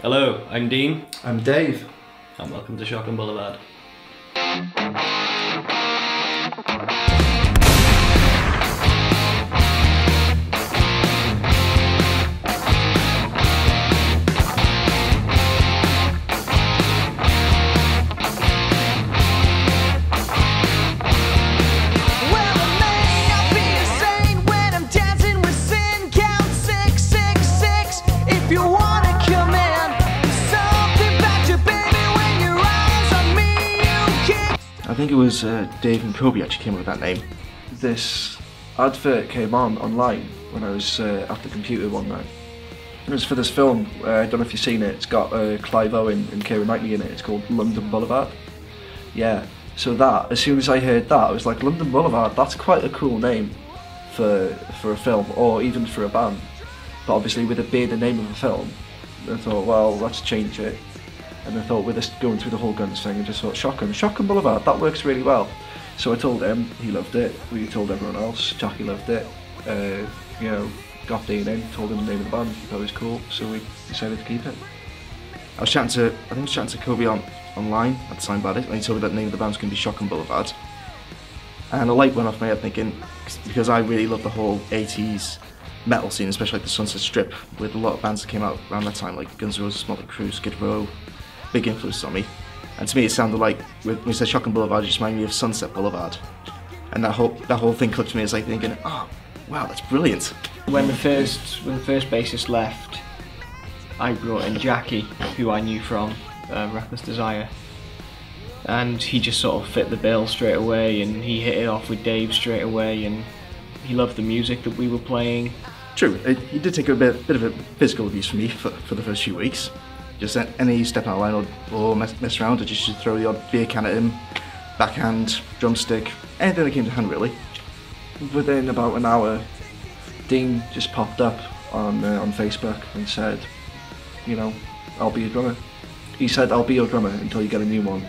Hello, I'm Dean. I'm Dave. And welcome to Shock and Boulevard. I think it was Dave and Kobe actually came up with that name. This advert came on online when I was at the computer one night. It was for this film, I don't know if you've seen it, it's got Clive Owen and Keira Knightley in it, it's called London Boulevard. Yeah, so that, as soon as I heard that, I was like, London Boulevard, that's quite a cool name for a film, or even for a band. But obviously with it being the name of a film, I thought, well, let's change it. And I thought with this going through the whole Guns thing, I just thought Shock and Boulevard, that works really well. So I told him, he loved it, we told everyone else, Jackie loved it, you know, got Dean in, told him the name of the band, he thought it was cool, so we decided to keep it. I think I was chatting to Kobe online at the time about it, and he told me that the name of the band was going to be Shock and Boulevard. And a light went off my head thinking, because I really love the whole 80s metal scene, especially like the Sunset Strip, with a lot of bands that came out around that time, like Guns N' Roses, Motley Crue, Skid Row, big influence on me. And to me it sounded like, when we said Shock and Boulevard, it just reminded me of Sunset Boulevard. And that whole thing clicked to me as like thinking, oh, wow, that's brilliant. When the first bassist left, I brought in Jackie, who I knew from Reckless Desire. And he just sort of fit the bill straight away, and he hit it off with Dave straight away, and he loved the music that we were playing. True, he did take a bit of a physical abuse from me for the first few weeks. Just any step out of line or mess around, I just should throw the odd beer can at him, backhand, drumstick, anything that came to hand really. Within about an hour, Dean just popped up on Facebook and said, you know, I'll be your drummer. He said, I'll be your drummer until you get a new one.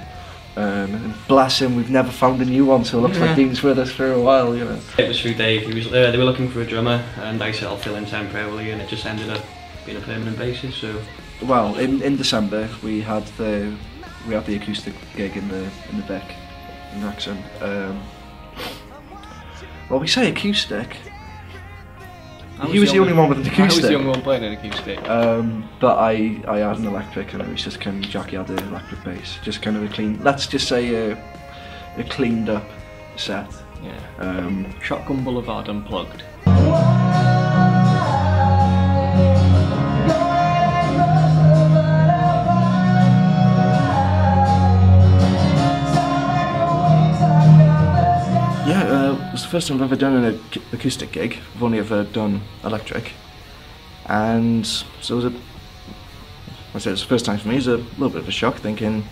And bless him, we've never found a new one, so it looks like Dean's with us for a while, you know. It was through Dave. They were looking for a drummer, and I said I'll fill in temporarily, and it just ended up being a permanent basis. So, well, in December we had the acoustic gig in the Vic in Wrexham. Well, we say acoustic. He was the only one with an acoustic. I was the only one playing an acoustic. But I had an electric, and it was just kind of, Jackie had the electric bass. Just kind of a clean, let's just say a cleaned up set. Yeah. Shotgun Boulevard Unplugged. It was the first time I've ever done an acoustic gig. I've only ever done electric, and so it was the first time for me. It was a little bit of a shock, thinking,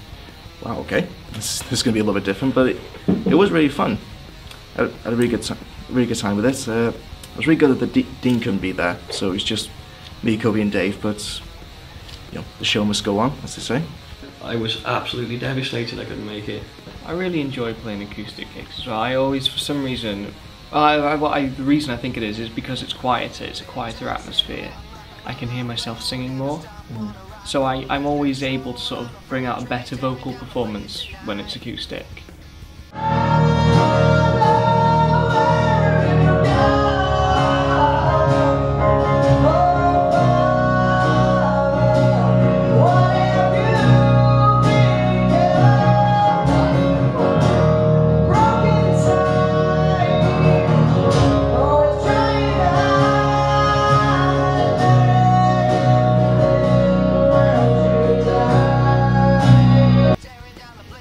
wow, okay, this is going to be a little bit different, but it was really fun. I had a really good time with it. I was really good that Dean couldn't be there, so it was just me, Kobe and Dave, but you know, the show must go on, as they say. I was absolutely devastated I couldn't make it. I really enjoy playing acoustic gigs as well. I always, for some reason, the reason I think it is because it's quieter, it's a quieter atmosphere. I can hear myself singing more. So I'm always able to sort of bring out a better vocal performance when it's acoustic.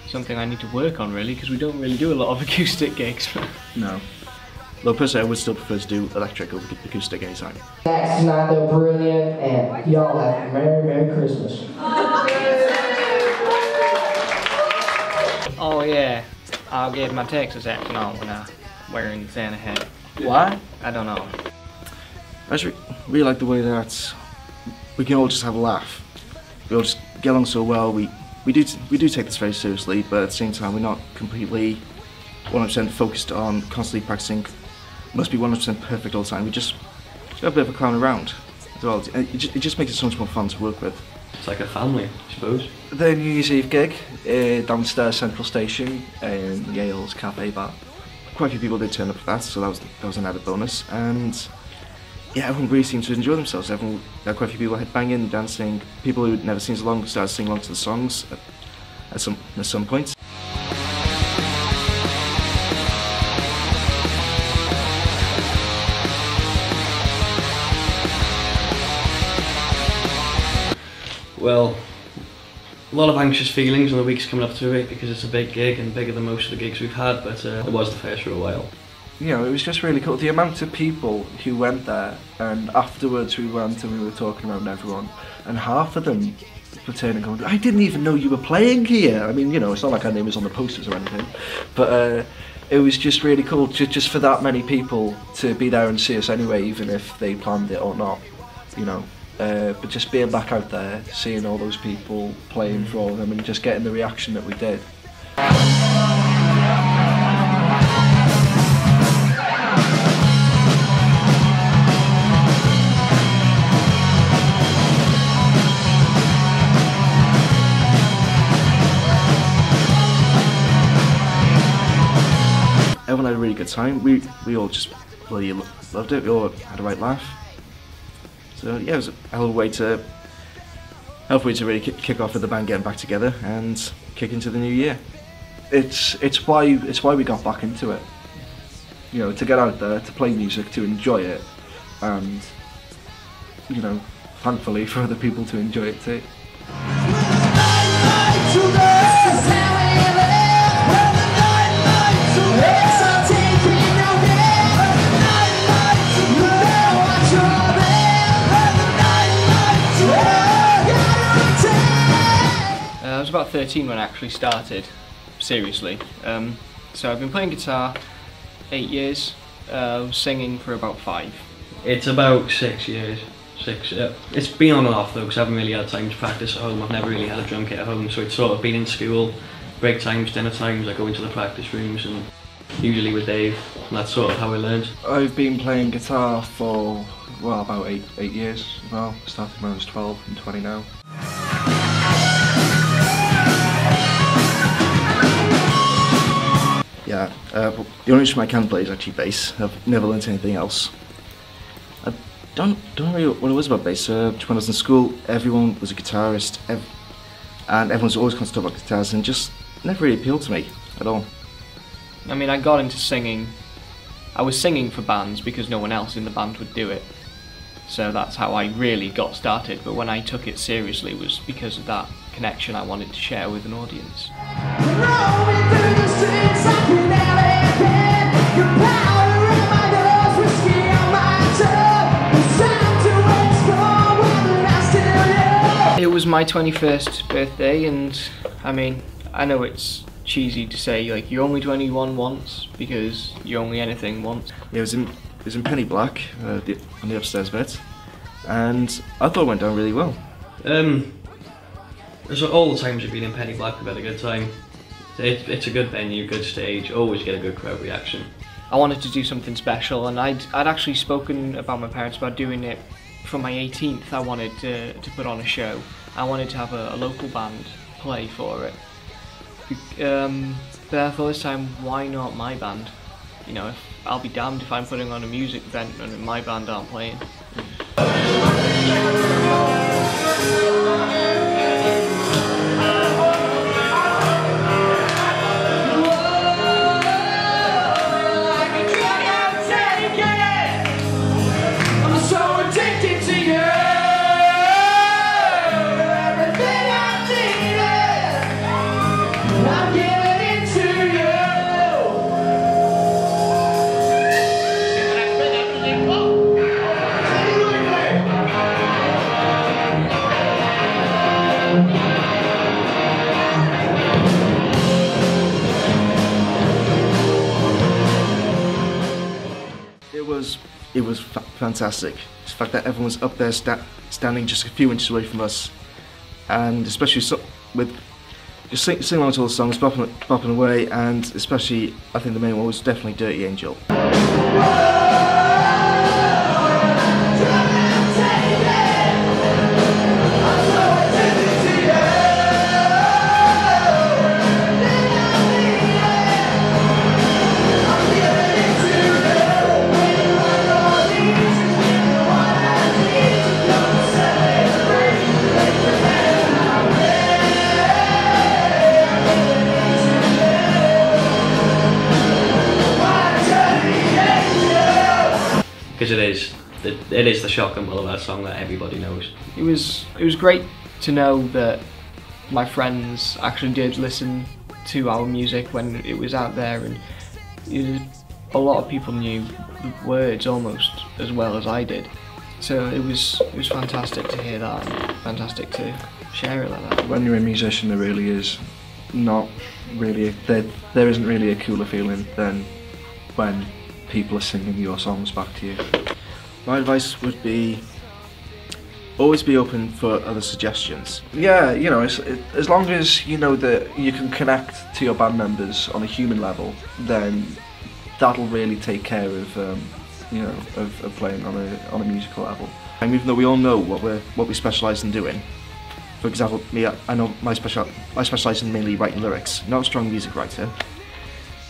Something I need to work on really, because we don't really do a lot of acoustic gigs. No. Though personally I would still prefer to do electric over acoustic anytime. Thanks tonight, they're brilliant, and y'all have a Merry Christmas. Oh yeah, I'll get my Texas accent on when I'm wearing the Santa hat. Why? I don't know. I just really like the way that we can all just have a laugh. We all just get along so well. We do take this very seriously, but at the same time we're not completely 100% focused on constantly practicing. Must be 100% perfect all the time. We just have a bit of a clown around as well. It just makes it so much more fun to work with. It's like a family, I suppose. The New Year's Eve gig, downstairs Central Station in Yale's Cafe Bar. Quite a few people did turn up for that, so that was an added bonus. And yeah, everyone really seemed to enjoy themselves. Quite a few people had banging, dancing. People who'd never seen so long started singing along to the songs at some point. Well, a lot of anxious feelings in the weeks coming up to it because it's a big gig and bigger than most of the gigs we've had, but it was the first for a while. You know, it was just really cool. The amount of people who went there, and afterwards we went and we were talking around everyone, and half of them were turning and going, I didn't even know you were playing here. I mean, you know, it's not like our name was on the posters or anything, but it was just really cool just for that many people to be there and see us anyway, even if they planned it or not, you know. But just being back out there, seeing all those people playing for all of them and just getting the reaction that we did. Everyone had a really good time. We all just bloody loved it. We all had a right laugh. So yeah, it was a hell of a way to really kick off with the band getting back together and kick into the new year. It's why we got back into it. You know, to get out there, to play music, to enjoy it, and you know, thankfully for other people to enjoy it too. I was about 13 when I actually started, seriously. So I've been playing guitar 8 years, singing for about 5. It's about 6 years. 6, yeah. It's been on and off though, because I haven't really had time to practice at home. I've never really had a drum kit at home, so it's sort of been in school, break times, dinner times, I go into the practice rooms, and usually with Dave, and that's sort of how I learned. I've been playing guitar for, well, about 8 years. Well, started when I was 12, I'm 20 now. Yeah, but the only instrument I can play is actually bass. I've never learnt anything else. I don't know really what it was about bass. When I was in school, everyone was a guitarist, and everyone was always constantly talking about guitars, and just never really appealed to me at all. I mean, I got into singing. I was singing for bands because no one else in the band would do it. So that's how I really got started, but when I took it seriously was because of that connection I wanted to share with an audience. It was my 21st birthday, and I mean, I know it's cheesy to say like you're only 21 once because you're only anything once. Yeah, it was in Penny Black, on the upstairs bit, and I thought it went down really well. So all the times we've been in Penny Black, we've had a good time. It's a good venue, good stage, always get a good crowd reaction. I wanted to do something special, and I'd actually spoken about my parents about doing it for my 18th. I wanted to put on a show. I wanted to have a local band play for it. But I thought this time, why not my band? You know, I'll be damned if I'm putting on a music event and my band aren't playing. It was fantastic. The fact that everyone was up there standing just a few inches away from us, and especially with just sing along to all the songs, bopping away, and especially I think the main one was definitely Dirty Angel. it is the Shotgun Boulevard song that everybody knows. It was great to know that my friends actually did listen to our music when it was out there, and a lot of people knew the words almost as well as I did. So it was fantastic to hear that, and fantastic to share it like that. When you're a musician, there really is not really there isn't really a cooler feeling than when people are singing your songs back to you. My advice would be always be open for other suggestions. Yeah, you know, as long as you know that you can connect to your band members on a human level, then that'll really take care of you know, of playing on a musical level. And even though we all know what we specialise in doing, for example, me, I know I specialise in mainly writing lyrics. Not a strong music writer,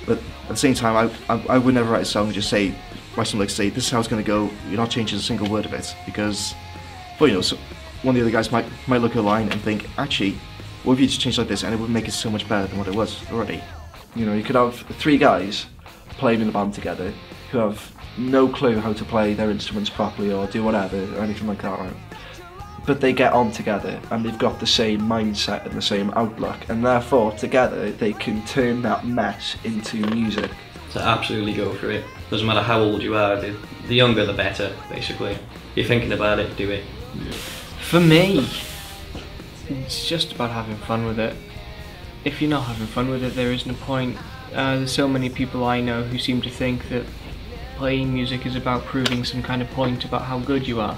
but at the same time, I would never write a song and just write some lyrics, say this is how it's going to go. You're not changing a single word of it, because, well, you know, so one of the other guys might look at a line and think, actually, what if you just change like this, and it would make it so much better than what it was already. You know, you could have 3 guys playing in a band together who have no clue how to play their instruments properly or do whatever or anything like that, right? But they get on together and they've got the same mindset and the same outlook, and therefore together they can turn that mess into music. So absolutely go for it. Doesn't matter how old you are, the younger the better, basically. If you're thinking about it, do it. For me, it's just about having fun with it. If you're not having fun with it, there isn't a point. There's so many people I know who seem to think that playing music is about proving some kind of point about how good you are.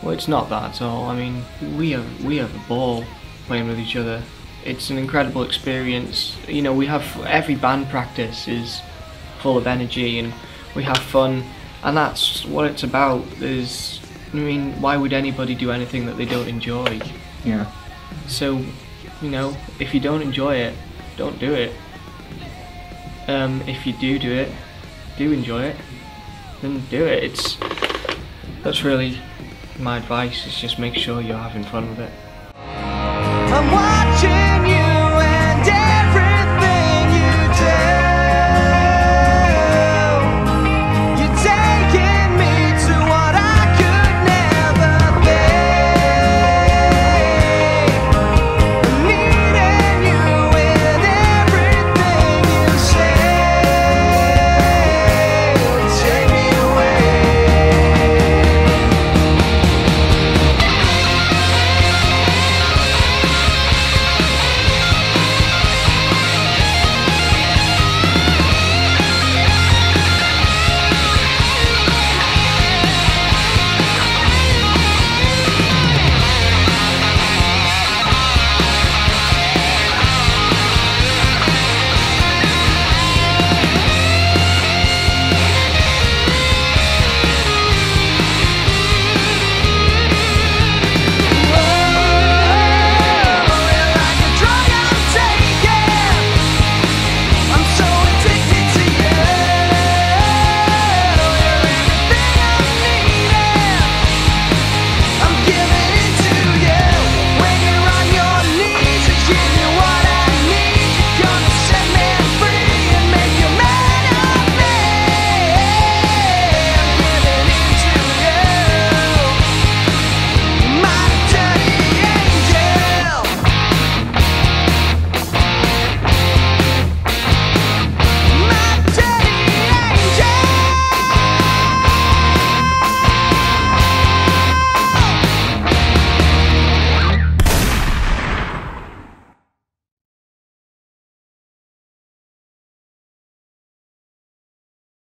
Well, it's not that at all. I mean, we have a ball playing with each other. It's an incredible experience. You know, every band practice is full of energy and we have fun, and that's what it's about. I mean, why would anybody do anything that they don't enjoy? Yeah. So, you know, if you don't enjoy it, don't do it. If you do enjoy it, then do it. That's really my advice, is just make sure you're having fun with it. I'm watching you.